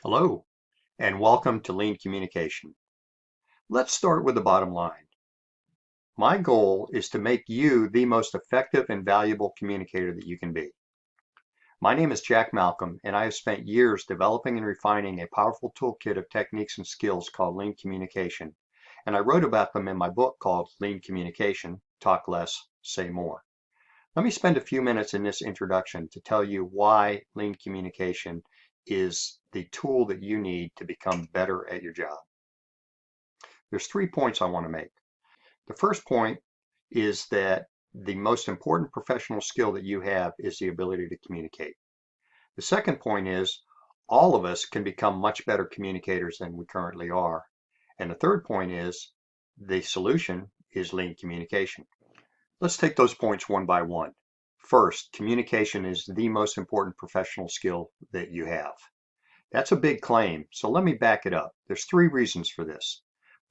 Hello, and welcome to Lean Communication. Let's start with the bottom line. My goal is to make you the most effective and valuable communicator that you can be. My name is Jack Malcolm, and I have spent years developing and refining a powerful toolkit of techniques and skills called Lean Communication, and I wrote about them in my book called Lean Communication, Talk Less, Say More. Let me spend a few minutes in this introduction to tell you why Lean Communication is the tool that you need to become better at your job. There's 3 points I want to make. The first point is that the most important professional skill that you have is the ability to communicate. The second point is all of us can become much better communicators than we currently are. And the third point is the solution is lean communication. Let's take those points one by one. First, communication is the most important professional skill that you have. That's a big claim, so let me back it up. There's 3 reasons for this.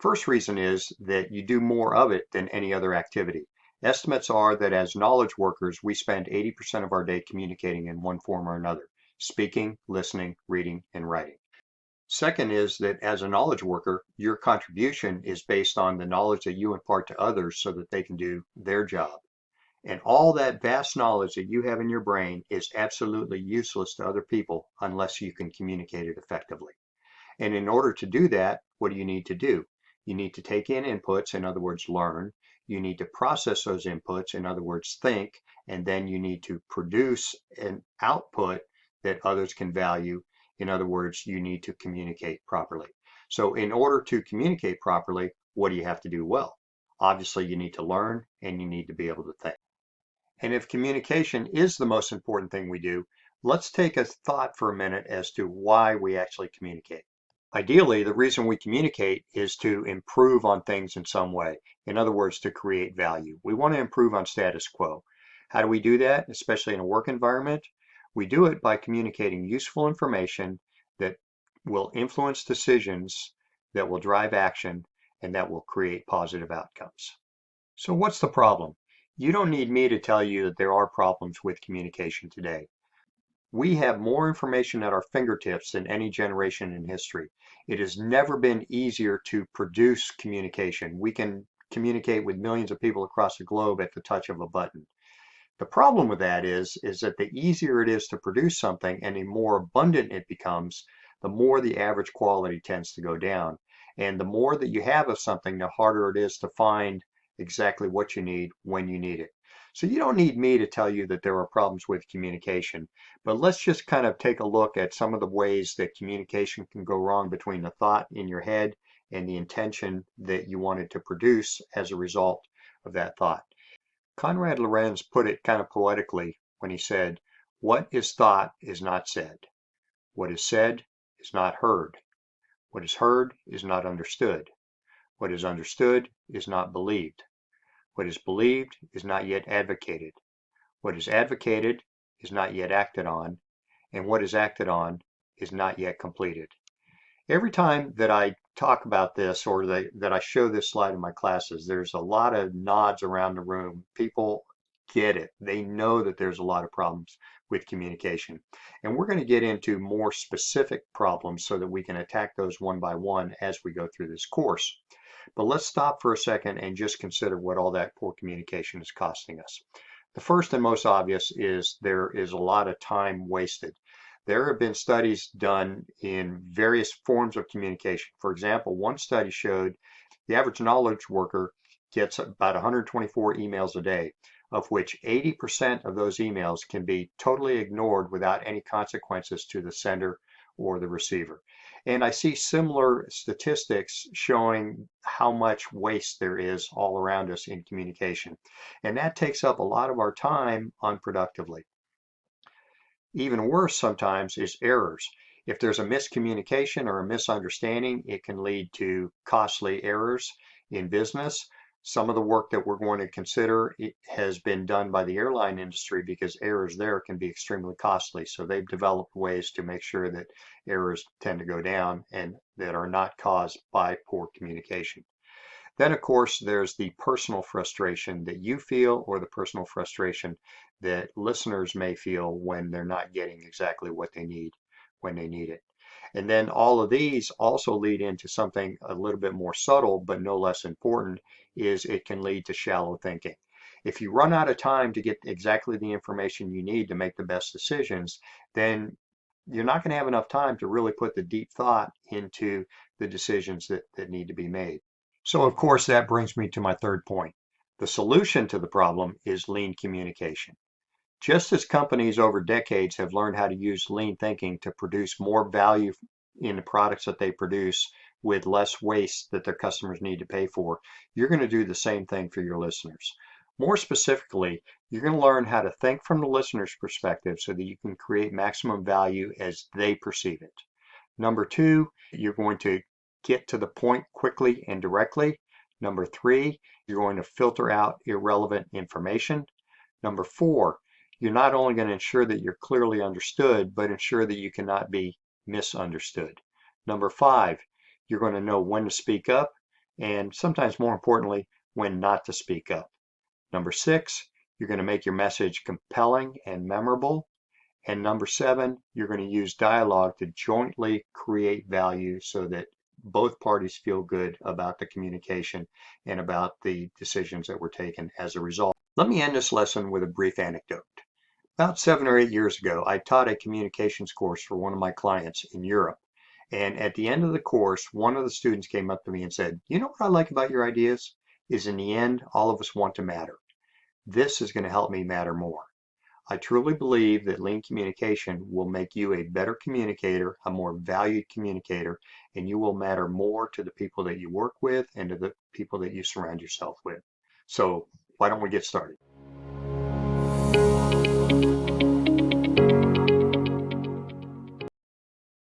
First reason is that you do more of it than any other activity. Estimates are that as knowledge workers, we spend 80% of our day communicating in one form or another, speaking, listening, reading, and writing. Second is that as a knowledge worker, your contribution is based on the knowledge that you impart to others so that they can do their job. And all that vast knowledge that you have in your brain is absolutely useless to other people unless you can communicate it effectively. And in order to do that, what do you need to do? You need to take in inputs, in other words, learn. You need to process those inputs, in other words, think, and then you need to produce an output that others can value. In other words, you need to communicate properly. So in order to communicate properly, what do you have to do well? Obviously, you need to learn and you need to be able to think. And if communication is the most important thing we do, let's take a thought for a minute as to why we actually communicate. Ideally, the reason we communicate is to improve on things in some way. In other words, to create value. We want to improve on status quo. How do we do that, especially in a work environment? We do it by communicating useful information that will influence decisions, that will drive action, and that will create positive outcomes. So what's the problem? You don't need me to tell you that there are problems with communication today. We have more information at our fingertips than any generation in history. It has never been easier to produce communication. We can communicate with millions of people across the globe at the touch of a button. The problem with that is that the easier it is to produce something and the more abundant it becomes, the more the average quality tends to go down. And the more that you have of something, the harder it is to find exactly what you need when you need it. So you don't need me to tell you that there are problems with communication, but let's just kind of take a look at some of the ways that communication can go wrong between the thought in your head and the intention that you wanted to produce as a result of that thought. Conrad Lorenz put it kind of poetically when he said, "What is thought is not said. What is said is not heard. What is heard is not understood. What is understood is not believed. What is believed is not yet advocated. What is advocated is not yet acted on. And what is acted on is not yet completed." Every time that I talk about this or that I show this slide in my classes, there's a lot of nods around the room. People get it. They know that there's a lot of problems with communication. And we're going to get into more specific problems so that we can attack those one by one as we go through this course. But let's stop for a second and just consider what all that poor communication is costing us. The first and most obvious is there is a lot of time wasted. There have been studies done in various forms of communication. For example, one study showed the average knowledge worker gets about 124 emails a day, of which 80% of those emails can be totally ignored without any consequences to the sender or the receiver. And I see similar statistics showing how much waste there is all around us in communication. And that takes up a lot of our time unproductively. Even worse sometimes is errors. If there's a miscommunication or a misunderstanding, it can lead to costly errors in business. Some of the work that we're going to consider has been done by the airline industry because errors there can be extremely costly. So they've developed ways to make sure that errors tend to go down and that are not caused by poor communication. Then, of course, there's the personal frustration that you feel or the personal frustration that listeners may feel when they're not getting exactly what they need when they need it. And then all of these also lead into something a little bit more subtle, but no less important, is it can lead to shallow thinking. If you run out of time to get exactly the information you need to make the best decisions, then you're not going to have enough time to really put the deep thought into the decisions that need to be made. So of course, that brings me to my third point. The solution to the problem is lean communication. Just as companies over decades have learned how to use lean thinking to produce more value in the products that they produce with less waste that their customers need to pay for, you're going to do the same thing for your listeners. More specifically, you're going to learn how to think from the listener's perspective so that you can create maximum value as they perceive it. Number two, you're going to get to the point quickly and directly. Number three, you're going to filter out irrelevant information. Number four, you're not only going to ensure that you're clearly understood, but ensure that you cannot be misunderstood. Number five, you're going to know when to speak up, and sometimes more importantly, when not to speak up. Number six, you're going to make your message compelling and memorable. And number seven, you're going to use dialogue to jointly create value so that both parties feel good about the communication and about the decisions that were taken as a result. Let me end this lesson with a brief anecdote. About 7 or 8 years ago, I taught a communications course for one of my clients in Europe. And at the end of the course, one of the students came up to me and said, "You know what I like about your ideas? Is in the end, all of us want to matter. This is going to help me matter more." I truly believe that lean communication will make you a better communicator, a more valued communicator, and you will matter more to the people that you work with and to the people that you surround yourself with. So why don't we get started?